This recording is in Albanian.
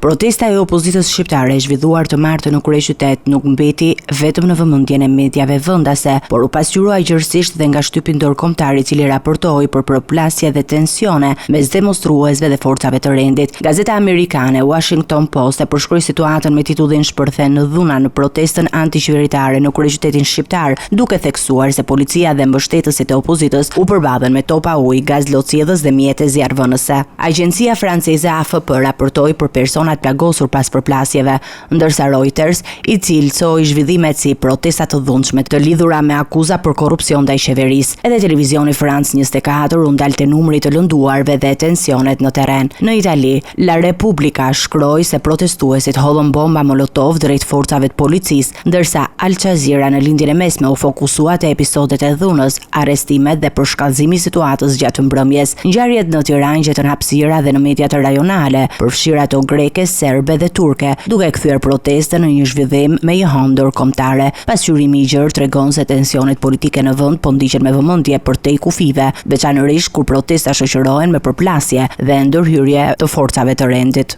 Protesta e opozitës shqiptare e zhvilluar të martë në kryeqytet nuk mbeti vetëm në vëmendjen e mediave vendase, por u pasqyrua gjërësisht dhe nga shtypi ndërkombëtar i cili raportoi për përplasje dhe tensione mes demonstruesve dhe forcave të rendit. Gazeta amerikane Washington Post e përshkroi situatën me titullin "Shpërthen në dhuna në protestën antiqeveritare në kryeqytetin shqiptar", duke theksuar se policia dhe mbështetësit e opozitës u përballën me topa ujë, gaz lotësiedhës dhe mjete zjarrvënëse. Agjencia franceze AFP raportoi për personat plagosur pas përplasjeve, ndërsa Reuters i cilësoi zhvillimet si protesta të dhunshme të lidhura me akuza për korrupsion ndaj qeverisë. Edhe televizioni France 24 u ndalte numri të lënduarve dhe tensionet në terren. Në Itali, La Repubblica shkroi se protestuesit hollën bomba molotov drejt forcave të policisë, ndërsa Al Jazeera në lindjen e mesme u fokusua te episodet e dhunës, arrestimet dhe përshkallëzimi i situatës gjatë mbrëmjes. Ngjarjet në Tiranë gjetën hapësira dhe në mediat rajonale, përfshirë ato greke, serbe dhe turke, duke kthyer protestën në një zhvillim me një hënë ndërkombëtare. Pasqyrimi i gjerë tregon se tensionet politike në vend po ndiqen me vëmendje për te kufive, veçanërisht kur protesta shoqërohen me përplasje dhe ndërhyrje të forcave të rendit.